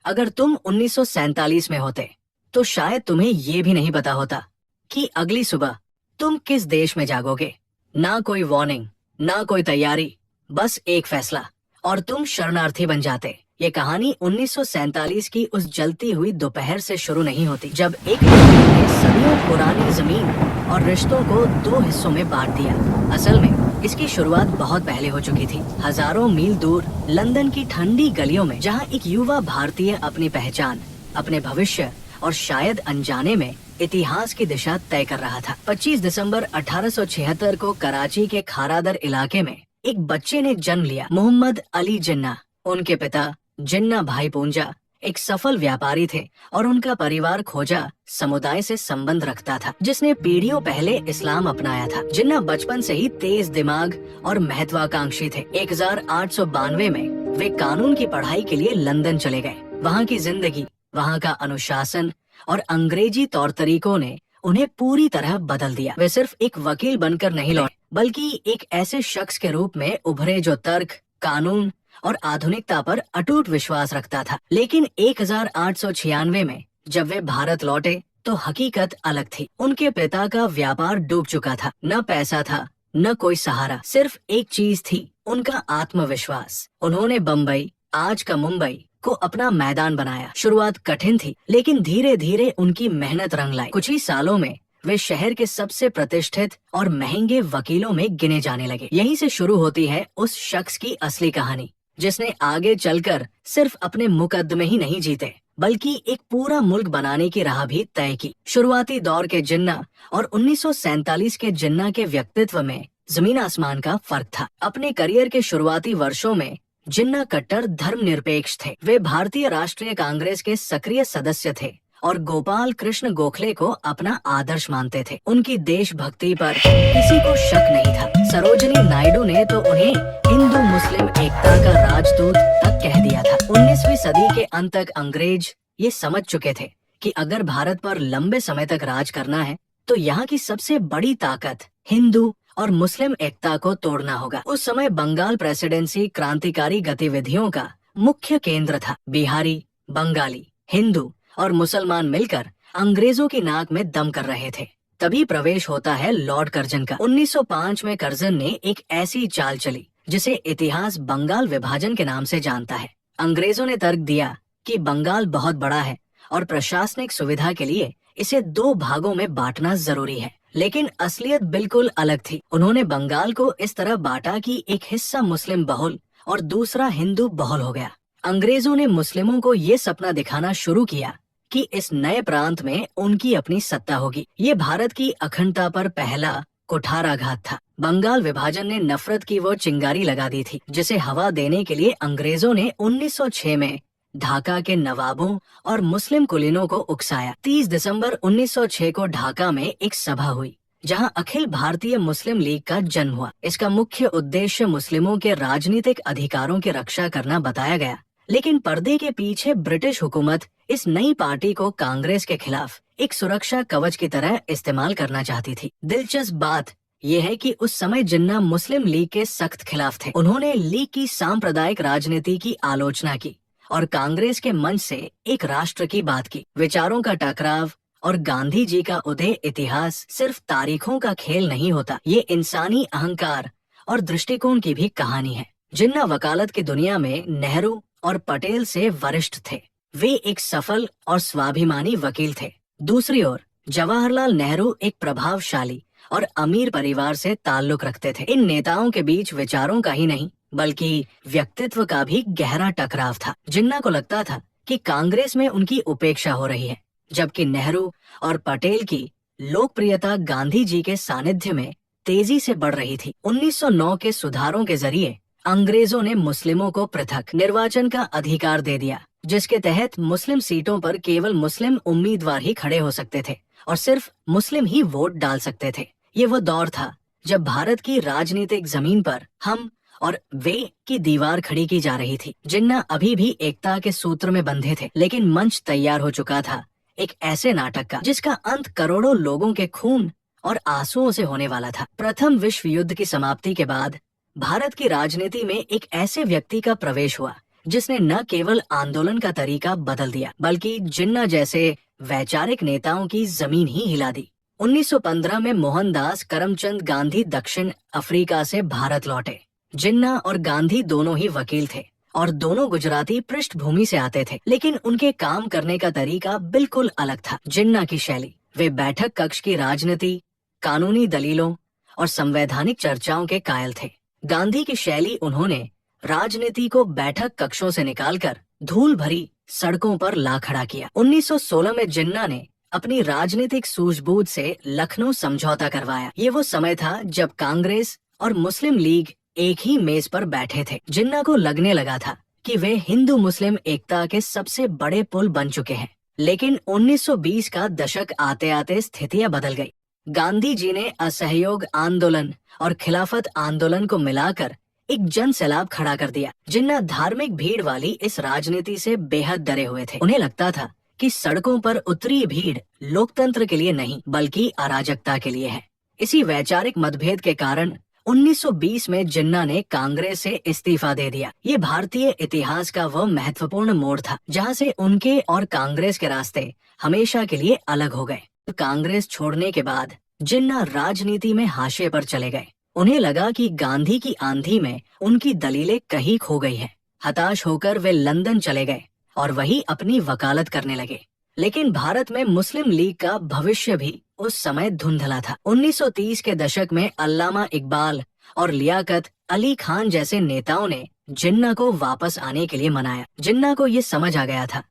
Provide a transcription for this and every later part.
अगर तुम 1947 में होते तो शायद तुम्हें ये भी नहीं पता होता कि अगली सुबह तुम किस देश में जागोगे। ना कोई वार्निंग, ना कोई तैयारी, बस एक फैसला और तुम शरणार्थी बन जाते। ये कहानी 1947 की उस जलती हुई दोपहर से शुरू नहीं होती जब एक लड़के ने सदियों पुरानी जमीन और रिश्तों को दो हिस्सों में बांट दिया। असल में इसकी शुरुआत बहुत पहले हो चुकी थी, हजारों मील दूर लंदन की ठंडी गलियों में, जहां एक युवा भारतीय अपनी पहचान, अपने भविष्य और शायद अनजाने में इतिहास की दिशा तय कर रहा था। 25 दिसंबर 1876 को कराची के खारादर इलाके में एक बच्चे ने जन्म लिया, मोहम्मद अली जिन्ना। उनके पिता जिन्ना भाई पूंजा एक सफल व्यापारी थे और उनका परिवार खोजा समुदाय से संबंध रखता था, जिसने पीढ़ियों पहले इस्लाम अपनाया था। जिन्ना बचपन से ही तेज दिमाग और महत्वाकांक्षी थे। 1892 में वे कानून की पढ़ाई के लिए लंदन चले गए। वहाँ की जिंदगी, वहाँ का अनुशासन और अंग्रेजी तौर तरीकों ने उन्हें पूरी तरह बदल दिया। वे सिर्फ एक वकील बनकर नहीं लौटे, बल्कि एक ऐसे शख्स के रूप में उभरे जो तर्क, कानून और आधुनिकता पर अटूट विश्वास रखता था। लेकिन 1896 में जब वे भारत लौटे तो हकीकत अलग थी। उनके पिता का व्यापार डूब चुका था। न पैसा था, न कोई सहारा, सिर्फ एक चीज थी, उनका आत्मविश्वास। उन्होंने बम्बई, आज का मुंबई, को अपना मैदान बनाया। शुरुआत कठिन थी, लेकिन धीरे धीरे उनकी मेहनत रंग लाई। कुछ ही सालों में वे शहर के सबसे प्रतिष्ठित और महंगे वकीलों में गिने जाने लगे। यहीं से शुरू होती है उस शख्स की असली कहानी, जिसने आगे चलकर सिर्फ अपने मुकदमे ही नहीं जीते, बल्कि एक पूरा मुल्क बनाने की राह भी तय की। शुरुआती दौर के जिन्ना और 1947 के जिन्ना के व्यक्तित्व में जमीन आसमान का फर्क था। अपने करियर के शुरुआती वर्षों में जिन्ना कट्टर धर्मनिरपेक्ष थे। वे भारतीय राष्ट्रीय कांग्रेस के सक्रिय सदस्य थे और गोपाल कृष्ण गोखले को अपना आदर्श मानते थे। उनकी देशभक्ति पर किसी को शक नहीं था। सरोजिनी नायडू ने तो उन्हें हिंदू मुस्लिम एकता का राजदूत तक कह दिया था। 19वीं सदी के अंत तक अंग्रेज ये समझ चुके थे कि अगर भारत पर लंबे समय तक राज करना है तो यहाँ की सबसे बड़ी ताकत हिंदू और मुस्लिम एकता को तोड़ना होगा। उस समय बंगाल प्रेसिडेंसी क्रांतिकारी गतिविधियों का मुख्य केंद्र था। बिहारी, बंगाली, हिंदू और मुसलमान मिलकर अंग्रेजों की नाक में दम कर रहे थे। तभी प्रवेश होता है लॉर्ड कर्जन का। 1905 में कर्जन ने एक ऐसी चाल चली जिसे इतिहास बंगाल विभाजन के नाम से जानता है। अंग्रेजों ने तर्क दिया कि बंगाल बहुत बड़ा है और प्रशासनिक सुविधा के लिए इसे दो भागों में बांटना जरूरी है। लेकिन असलियत बिल्कुल अलग थी। उन्होंने बंगाल को इस तरह बांटा कि एक हिस्सा मुस्लिम बहुल और दूसरा हिंदू बहुल हो गया। अंग्रेजों ने मुस्लिमों को ये सपना दिखाना शुरू किया कि इस नए प्रांत में उनकी अपनी सत्ता होगी। ये भारत की अखंडता पर पहला कुठाराघात था। बंगाल विभाजन ने नफरत की वो चिंगारी लगा दी थी जिसे हवा देने के लिए अंग्रेजों ने 1906 में ढाका के नवाबों और मुस्लिम कुलीनों को उकसाया। 30 दिसंबर 1906 को ढाका में एक सभा हुई जहां अखिल भारतीय मुस्लिम लीग का जन्म हुआ। इसका मुख्य उद्देश्य मुस्लिमों के राजनीतिक अधिकारों की रक्षा करना बताया गया। लेकिन पर्दे के पीछे ब्रिटिश हुकूमत इस नई पार्टी को कांग्रेस के खिलाफ एक सुरक्षा कवच की तरह इस्तेमाल करना चाहती थी। दिलचस्प बात यह है कि उस समय जिन्ना मुस्लिम लीग के सख्त खिलाफ थे। उन्होंने लीग की सांप्रदायिक राजनीति की आलोचना की और कांग्रेस के मंच से एक राष्ट्र की बात की। विचारों का टकराव और गांधी जी का उदय इतिहास सिर्फ तारीखों का खेल नहीं होता, ये इंसानी अहंकार और दृष्टिकोण की भी कहानी है। जिन्ना वकालत की दुनिया में नेहरू और पटेल से वरिष्ठ थे। वे एक सफल और स्वाभिमानी वकील थे। दूसरी ओर जवाहरलाल नेहरू एक प्रभावशाली और अमीर परिवार से ताल्लुक रखते थे। इन नेताओं के बीच विचारों का ही नहीं बल्कि व्यक्तित्व का भी गहरा टकराव था। जिन्ना को लगता था कि कांग्रेस में उनकी उपेक्षा हो रही है, जबकि नेहरू और पटेल की लोकप्रियता गांधी जी के सानिध्य में तेजी से बढ़ रही थी। 1909 के सुधारों के जरिए अंग्रेजों ने मुस्लिमों को पृथक निर्वाचन का अधिकार दे दिया, जिसके तहत मुस्लिम सीटों पर केवल मुस्लिम उम्मीदवार ही खड़े हो सकते थे और सिर्फ मुस्लिम ही वोट डाल सकते थे। ये वो दौर था जब भारत की राजनीतिक जमीन पर हम और वे की दीवार खड़ी की जा रही थी। जिन्ना अभी भी एकता के सूत्र में बंधे थे, लेकिन मंच तैयार हो चुका था एक ऐसे नाटक का जिसका अंत करोड़ों लोगों के खून और आंसुओं से होने वाला था। प्रथम विश्व युद्ध की समाप्ति के बाद भारत की राजनीति में एक ऐसे व्यक्ति का प्रवेश हुआ जिसने न केवल आंदोलन का तरीका बदल दिया बल्कि जिन्ना जैसे वैचारिक नेताओं की जमीन ही हिला दी। 1915 में मोहनदास करमचंद गांधी दक्षिण अफ्रीका से भारत लौटे। जिन्ना और गांधी दोनों ही वकील थे और दोनों गुजराती पृष्ठभूमि से आते थे, लेकिन उनके काम करने का तरीका बिल्कुल अलग था। जिन्ना की शैली, वे बैठक कक्ष की राजनीति, कानूनी दलीलों और संवैधानिक चर्चाओं के कायल थे। गांधी की शैली, उन्होंने राजनीति को बैठक कक्षों से निकालकर धूल भरी सड़कों पर ला खड़ा किया। 1916 में जिन्ना ने अपनी राजनीतिक सूझबूझ से लखनऊ समझौता करवाया। ये वो समय था जब कांग्रेस और मुस्लिम लीग एक ही मेज पर बैठे थे। जिन्ना को लगने लगा था कि वे हिंदू मुस्लिम एकता के सबसे बड़े पुल बन चुके हैं। लेकिन 1920 का दशक आते आते स्थितियां बदल गई। गांधी जी ने असहयोग आंदोलन और खिलाफत आंदोलन को मिलाकर एक जन सैलाब खड़ा कर दिया। जिन्ना धार्मिक भीड़ वाली इस राजनीति से बेहद डरे हुए थे। उन्हें लगता था कि सड़कों पर उतरी भीड़ लोकतंत्र के लिए नहीं बल्कि अराजकता के लिए है। इसी वैचारिक मतभेद के कारण 1920 में जिन्ना ने कांग्रेस से इस्तीफा दे दिया। ये भारतीय इतिहास का वह महत्वपूर्ण मोड़ था जहां से उनके और कांग्रेस के रास्ते हमेशा के लिए अलग हो गए। कांग्रेस छोड़ने के बाद जिन्ना राजनीति में हाशिए पर चले गए। उन्हें लगा कि गांधी की आंधी में उनकी दलीलें कहीं खो गई हैं। हताश होकर वे लंदन चले गए और वही अपनी वकालत करने लगे। लेकिन भारत में मुस्लिम लीग का भविष्य भी उस समय धुंधला था। 1930 के दशक में अल्लामा इकबाल और लियाकत अली खान जैसे नेताओं ने जिन्ना को वापस आने के लिए मनाया। जिन्ना को ये समझ आ गया था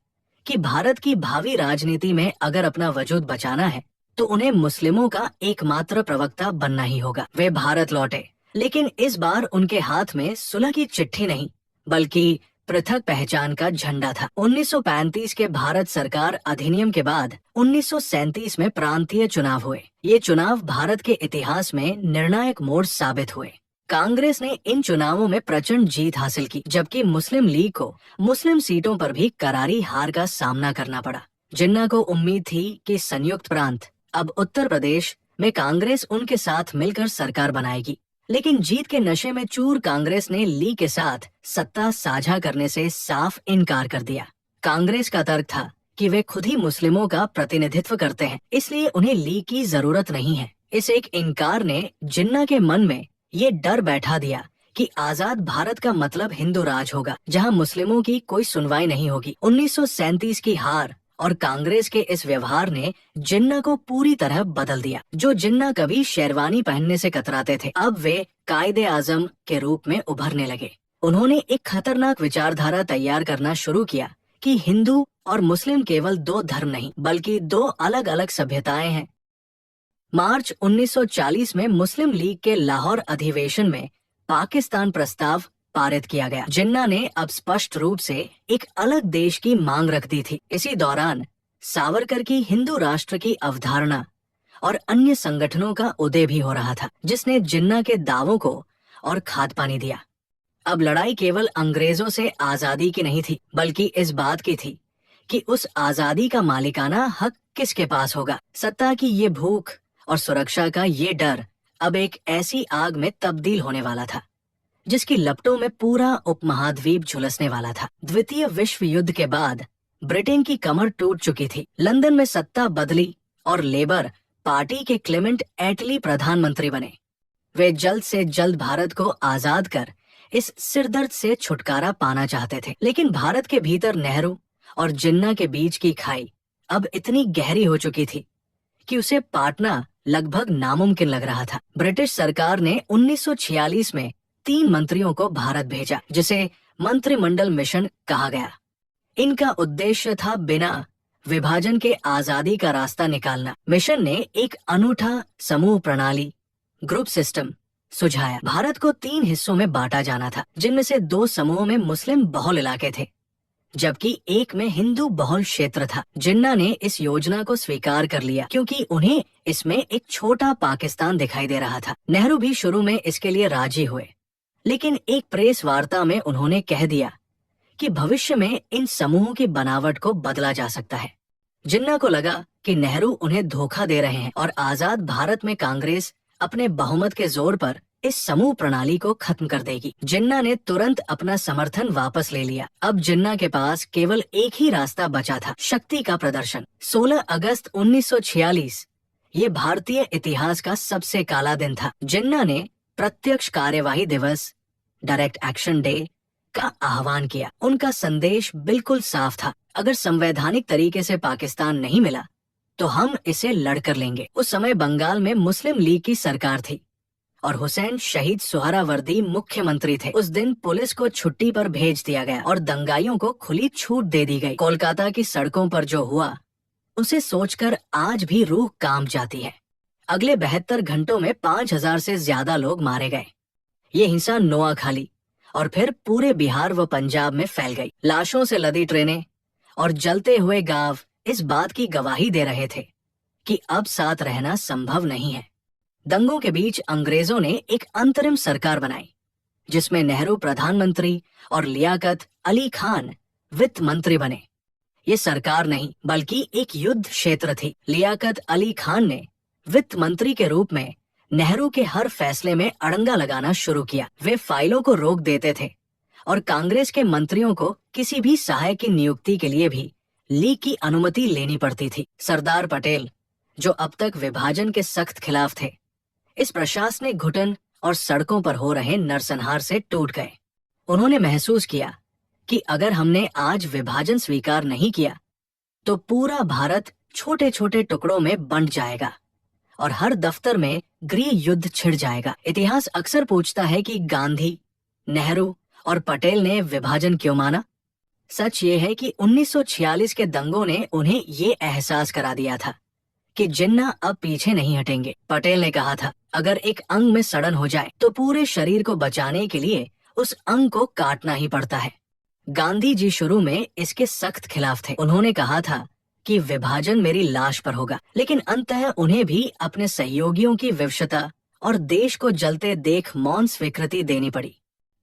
कि भारत की भावी राजनीति में अगर अपना वजूद बचाना है तो उन्हें मुस्लिमों का एकमात्र प्रवक्ता बनना ही होगा। वे भारत लौटे, लेकिन इस बार उनके हाथ में सुलह की चिट्ठी नहीं बल्कि पृथक पहचान का झंडा था। 1935 के भारत सरकार अधिनियम के बाद 1937 में प्रांतीय चुनाव हुए। ये चुनाव भारत के इतिहास में निर्णायक मोड़ साबित हुए। कांग्रेस ने इन चुनावों में प्रचंड जीत हासिल की, जबकि मुस्लिम लीग को मुस्लिम सीटों पर भी करारी हार का सामना करना पड़ा। जिन्ना को उम्मीद थी कि संयुक्त प्रांत अब उत्तर प्रदेश में कांग्रेस उनके साथ मिलकर सरकार बनाएगी, लेकिन जीत के नशे में चूर कांग्रेस ने लीग के साथ सत्ता साझा करने से साफ इनकार कर दिया। कांग्रेस का तर्क था कि वे खुद ही मुस्लिमों का प्रतिनिधित्व करते हैं, इसलिए उन्हें लीग की जरूरत नहीं है। इस एक इनकार ने जिन्ना के मन में ये डर बैठा दिया कि आजाद भारत का मतलब हिंदू राज होगा, जहां मुस्लिमों की कोई सुनवाई नहीं होगी। 1937 की हार और कांग्रेस के इस व्यवहार ने जिन्ना को पूरी तरह बदल दिया। जो जिन्ना कभी शेरवानी पहनने से कतराते थे, अब वे कायदे आजम के रूप में उभरने लगे। उन्होंने एक खतरनाक विचारधारा तैयार करना शुरू किया कि हिंदू और मुस्लिम केवल दो धर्म नहीं बल्कि दो अलग अलग सभ्यताएं हैं। मार्च 1940 में मुस्लिम लीग के लाहौर अधिवेशन में पाकिस्तान प्रस्ताव पारित किया गया। जिन्ना ने अब स्पष्ट रूप से एक अलग देश की मांग रख दी थी। इसी दौरान सावरकर की हिंदू राष्ट्र की अवधारणा और अन्य संगठनों का उदय भी हो रहा था, जिसने जिन्ना के दावों को और खाद पानी दिया। अब लड़ाई केवल अंग्रेजों से आजादी की नहीं थी बल्कि इस बात की थी कि उस आजादी का मालिकाना हक किसके पास होगा। सत्ता की ये भूख और सुरक्षा का ये डर अब एक ऐसी आग में तब्दील होने वाला था जिसकी लपटों में पूरा उपमहाद्वीप झुलसने वाला था। द्वितीय विश्व युद्ध के बाद ब्रिटेन की कमर टूट चुकी थी। लंदन में सत्ता बदली और लेबर पार्टी के क्लेमेंट एटली प्रधानमंत्री बने। वे जल्द से जल्द भारत को आजाद कर इस सिरदर्द से छुटकारा पाना चाहते थे, लेकिन भारत के भीतर नेहरू और जिन्ना के बीच की खाई अब इतनी गहरी हो चुकी थी कि उसे पाटना लगभग नामुमकिन लग रहा था। ब्रिटिश सरकार ने 1946 में 3 मंत्रियों को भारत भेजा, जिसे मंत्रिमंडल मिशन कहा गया। इनका उद्देश्य था बिना विभाजन के आजादी का रास्ता निकालना। मिशन ने एक अनूठा समूह प्रणाली ग्रुप सिस्टम सुझाया। भारत को 3 हिस्सों में बांटा जाना था, जिनमें से 2 समूहों में मुस्लिम बहुल इलाके थे जबकि एक में हिंदू बहुल क्षेत्र था। जिन्ना ने इस योजना को स्वीकार कर लिया क्योंकि उन्हें इसमें एक छोटा पाकिस्तान दिखाई दे रहा था। नेहरू भी शुरू में इसके लिए राजी हुए, लेकिन एक प्रेस वार्ता में उन्होंने कह दिया कि भविष्य में इन समूहों की बनावट को बदला जा सकता है। जिन्ना को लगा कि नेहरू उन्हें धोखा दे रहे हैं और आजाद भारत में कांग्रेस अपने बहुमत के जोर पर इस समूह प्रणाली को खत्म कर देगी। जिन्ना ने तुरंत अपना समर्थन वापस ले लिया। अब जिन्ना के पास केवल एक ही रास्ता बचा था, शक्ति का प्रदर्शन। 16 अगस्त 1946 ये भारतीय इतिहास का सबसे काला दिन था। जिन्ना ने प्रत्यक्ष कार्यवाही दिवस, डायरेक्ट एक्शन डे का आह्वान किया। उनका संदेश बिल्कुल साफ था, अगर संवैधानिक तरीके से पाकिस्तान नहीं मिला तो हम इसे लड़कर लेंगे। उस समय बंगाल में मुस्लिम लीग की सरकार थी और हुसैन शहीद सुहरावर्दी मुख्यमंत्री थे। उस दिन पुलिस को छुट्टी पर भेज दिया गया और दंगाइयों को खुली छूट दे दी गई। कोलकाता की सड़कों पर जो हुआ उसे सोचकर आज भी रूह कांप जाती है। अगले 72 घंटों में 5000 से ज्यादा लोग मारे गए। ये हिंसा नोआखाली और फिर पूरे बिहार व पंजाब में फैल गई। लाशों से लदी ट्रेनें और जलते हुए गांव इस बात की गवाही दे रहे थे कि अब साथ रहना संभव नहीं है। दंगों के बीच अंग्रेजों ने एक अंतरिम सरकार बनाई जिसमें नेहरू प्रधानमंत्री और लियाकत अली खान वित्त मंत्री बने। ये सरकार नहीं बल्कि एक युद्ध क्षेत्र थी। लियाकत अली खान ने वित्त मंत्री के रूप में नेहरू के हर फैसले में अड़ंगा लगाना शुरू किया। वे फाइलों को रोक देते थे और कांग्रेस के मंत्रियों को किसी भी सहायक की नियुक्ति के लिए भी लीग की अनुमति लेनी पड़ती थी। सरदार पटेल, जो अब तक विभाजन के सख्त खिलाफ थे, इस प्रशासनिक घुटन और सड़कों पर हो रहे नरसंहार से टूट गए। उन्होंने महसूस किया कि अगर हमने आज विभाजन स्वीकार नहीं किया तो पूरा भारत छोटे छोटे टुकड़ों में बंट जाएगा और हर दफ्तर में गृह युद्ध छिड़ जाएगा। इतिहास अक्सर पूछता है कि गांधी, नेहरू और पटेल ने विभाजन क्यों माना। सच ये है कि 1946 के दंगों ने उन्हें ये एहसास करा दिया था कि जिन्ना अब पीछे नहीं हटेंगे। पटेल ने कहा था, अगर एक अंग में सड़न हो जाए तो पूरे शरीर को बचाने के लिए उस अंग को काटना ही पड़ता है। गांधी जी शुरू में इसके सख्त खिलाफ थे। उन्होंने कहा था कि विभाजन मेरी लाश पर होगा, लेकिन अंततः उन्हें भी अपने सहयोगियों की विवशता और देश को जलते देख मौन स्वीकृति देनी पड़ी।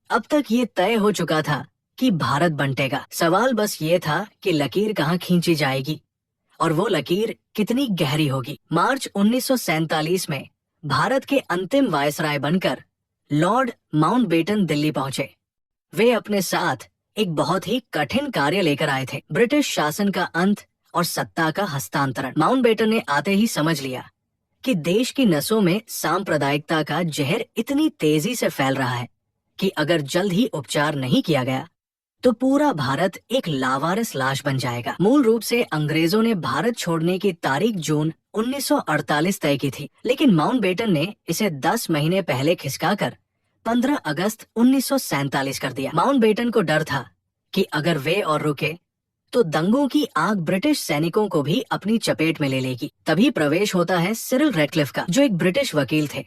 अब तक ये तय हो चुका था कि भारत बंटेगा। सवाल बस ये था कि लकीर कहाँ खींची जाएगी और वो लकीर कितनी गहरी होगी। मार्च 1947 में भारत के अंतिम वायसराय बनकर लॉर्ड माउंटबेटन दिल्ली पहुंचे। वे अपने साथ एक बहुत ही कठिन कार्य लेकर आए थे, ब्रिटिश शासन का अंत और सत्ता का हस्तांतरण। माउंटबेटन ने आते ही समझ लिया कि देश की नसों में सांप्रदायिकता का जहर इतनी तेजी से फैल रहा है कि अगर जल्द ही उपचार नहीं किया गया तो पूरा भारत एक लावारिस लाश बन जाएगा। मूल रूप से अंग्रेजों ने भारत छोड़ने की तारीख जून 1948 तय की थी, लेकिन माउंटबेटन ने इसे 10 महीने पहले खिसकाकर 15 अगस्त 1947 कर दिया। माउंटबेटन को डर था कि अगर वे और रुके तो दंगों की आग ब्रिटिश सैनिकों को भी अपनी चपेट में ले लेगी। तभी प्रवेश होता है सिरिल रेडक्लिफ का, जो एक ब्रिटिश वकील थे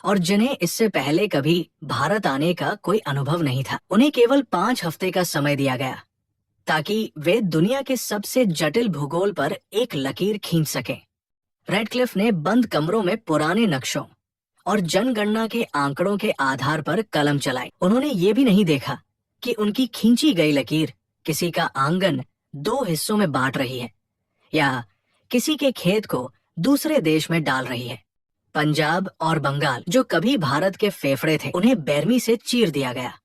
और जिन्हें इससे पहले कभी भारत आने का कोई अनुभव नहीं था। उन्हें केवल 5 हफ्ते का समय दिया गया ताकि वे दुनिया के सबसे जटिल भूगोल पर एक लकीर खींच सकें। रेडक्लिफ ने बंद कमरों में पुराने नक्शों और जनगणना के आंकड़ों के आधार पर कलम चलाई। उन्होंने ये भी नहीं देखा कि उनकी खींची गई लकीर किसी का आंगन 2 हिस्सों में बांट रही है या किसी के खेत को दूसरे देश में डाल रही है। पंजाब और बंगाल, जो कभी भारत के फेफड़े थे, उन्हें बेरमी से चीर दिया गया।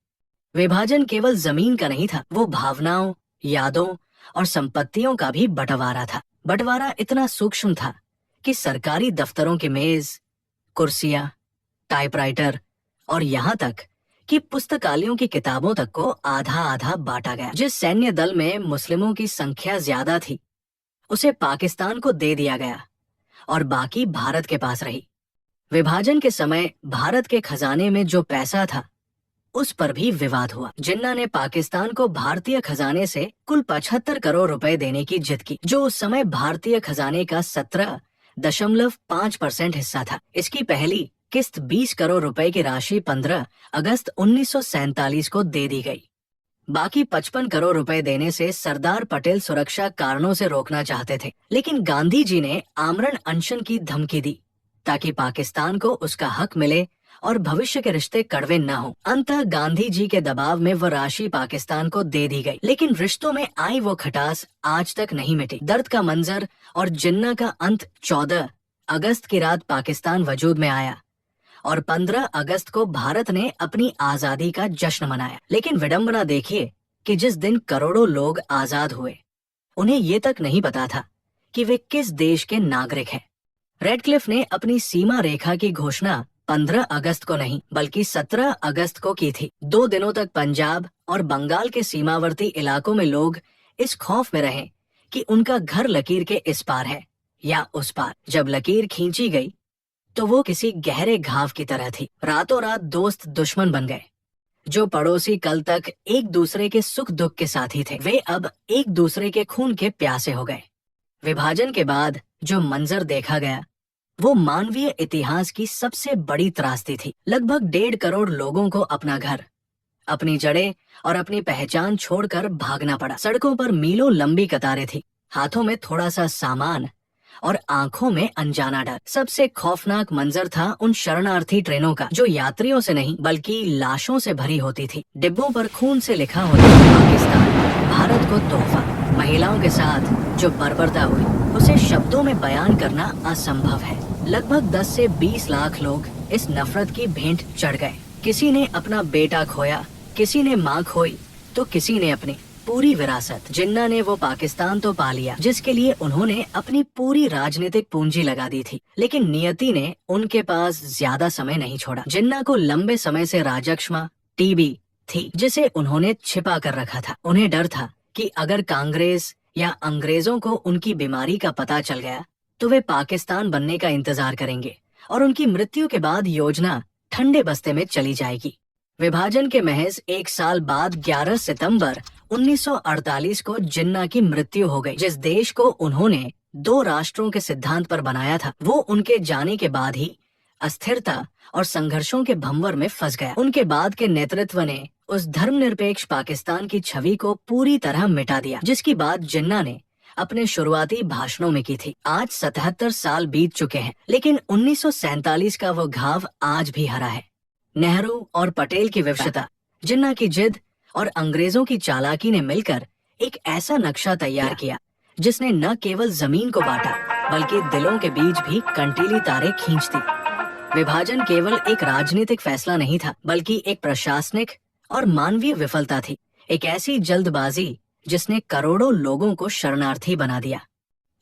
विभाजन केवल जमीन का नहीं था, वो भावनाओं, यादों और संपत्तियों का भी बंटवारा था। बंटवारा इतना सूक्ष्म था कि सरकारी दफ्तरों की मेज, कुर्सियां, टाइपराइटर और यहाँ तक कि पुस्तकालयों की किताबों तक को आधा आधा बांटा गया। जिस सैन्य दल में मुस्लिमों की संख्या ज्यादा थी उसे पाकिस्तान को दे दिया गया और बाकी भारत के पास रही। विभाजन के समय भारत के खजाने में जो पैसा था उस पर भी विवाद हुआ। जिन्ना ने पाकिस्तान को भारतीय खजाने से कुल 75 करोड़ रुपए देने की जिद की, जो उस समय भारतीय खजाने का 17.5% हिस्सा था। इसकी पहली किस्त 20 करोड़ रुपए की राशि 15 अगस्त 1947 को दे दी गई। बाकी 55 करोड़ रुपए देने से सरदार पटेल सुरक्षा कारणों से रोकना चाहते थे, लेकिन गांधी जी ने आमरण अनशन की धमकी दी ताकि पाकिस्तान को उसका हक मिले और भविष्य के रिश्ते कड़वे न हो। अंततः गांधी जी के दबाव में वह राशि पाकिस्तान को दे दी गई, लेकिन रिश्तों में आई वो खटास आज तक नहीं मिटी। दर्द का मंजर और जिन्ना का अंत 14 अगस्त की रात पाकिस्तान वजूद में आया और 15 अगस्त को भारत ने अपनी आजादी का जश्न मनाया। लेकिन विडंबना देखिए कि जिस दिन करोड़ों लोग आजाद हुए, उन्हें ये तक नहीं पता था कि वे किस देश के नागरिक हैं। रेडक्लिफ ने अपनी सीमा रेखा की घोषणा 15 अगस्त को नहीं बल्कि 17 अगस्त को की थी। 2 दिनों तक पंजाब और बंगाल के सीमावर्ती इलाकों में लोग इस खौफ में रहे कि उनका घर लकीर के इस पार है या उस पार। जब लकीर खींची गई तो वो किसी गहरे घाव की तरह थी। रातों रात दोस्त दुश्मन बन गए। जो पड़ोसी कल तक एक दूसरे के सुख दुख के साथी थे, वे अब एक दूसरे के खून के प्यासे हो गए। विभाजन के बाद जो मंजर देखा गया वो मानवीय इतिहास की सबसे बड़ी त्रासदी थी। लगभग 1.5 करोड़ लोगों को अपना घर, अपनी जड़ें और अपनी पहचान छोड़कर भागना पड़ा। सड़कों पर मीलों लंबी कतारें थी, हाथों में थोड़ा सा सामान और आंखों में अनजाना डर। सबसे खौफनाक मंजर था उन शरणार्थी ट्रेनों का जो यात्रियों से नहीं बल्कि लाशों से भरी होती थी। डिब्बों पर खून से लिखा होता पाकिस्तान भारत को तोहफा। महिलाओं के साथ जो बर्बरता हुई उसे शब्दों में बयान करना असंभव है। लगभग 10 से 20 लाख लोग इस नफरत की भेंट चढ़ गए। किसी ने अपना बेटा खोया, किसी ने माँ खोई, तो किसी ने अपनी पूरी विरासत। जिन्ना ने वो पाकिस्तान तो पा लिया जिसके लिए उन्होंने अपनी पूरी राजनीतिक पूंजी लगा दी थी, लेकिन नियति ने उनके पास ज्यादा समय नहीं छोड़ा। जिन्ना को लंबे समय से राजक्षमा टीबी थी जिसे उन्होंने छिपा कर रखा था। उन्हें डर था कि अगर कांग्रेस या अंग्रेजों को उनकी बीमारी का पता चल गया तो वे पाकिस्तान बनने का इंतजार करेंगे और उनकी मृत्यु के बाद योजना ठंडे बस्ते में चली जाएगी। विभाजन के महज 1 साल बाद 11 सितंबर 1948 को जिन्ना की मृत्यु हो गई। जिस देश को उन्होंने 2 राष्ट्रों के सिद्धांत पर बनाया था वो उनके जाने के बाद ही अस्थिरता और संघर्षों के भंवर में फंस गया। उनके बाद के नेतृत्व ने उस धर्मनिरपेक्ष पाकिस्तान की छवि को पूरी तरह मिटा दिया जिसकी बात जिन्ना ने अपने शुरुआती भाषणों में की थी। आज 77 साल बीत चुके हैं, लेकिन 1947 का वो घाव आज भी हरा है। नेहरू और पटेल की विवशता, जिन्ना की जिद और अंग्रेजों की चालाकी ने मिलकर एक ऐसा नक्शा तैयार किया जिसने न केवल जमीन को बांटा बल्कि दिलों के बीच भी कंटीली तारें खींच दी। विभाजन केवल एक राजनीतिक फैसला नहीं था बल्कि एक प्रशासनिक और मानवीय विफलता थी। एक ऐसी जल्दबाजी जिसने करोड़ों लोगों को शरणार्थी बना दिया।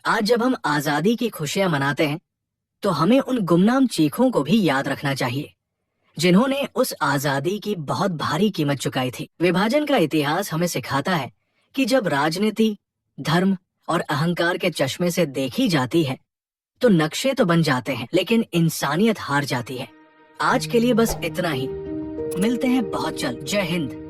आज जब हम आजादी की खुशियां मनाते हैं तो हमें उन गुमनाम चीखों को भी याद रखना चाहिए जिन्होंने उस आजादी की बहुत भारी कीमत चुकाई थी। विभाजन का इतिहास हमें सिखाता है कि जब राजनीति, धर्म और अहंकार के चश्मे से देखी जाती है तो नक्शे तो बन जाते हैं लेकिन इंसानियत हार जाती है। आज के लिए बस इतना ही। मिलते हैं बहुत जल्द। जय हिंद।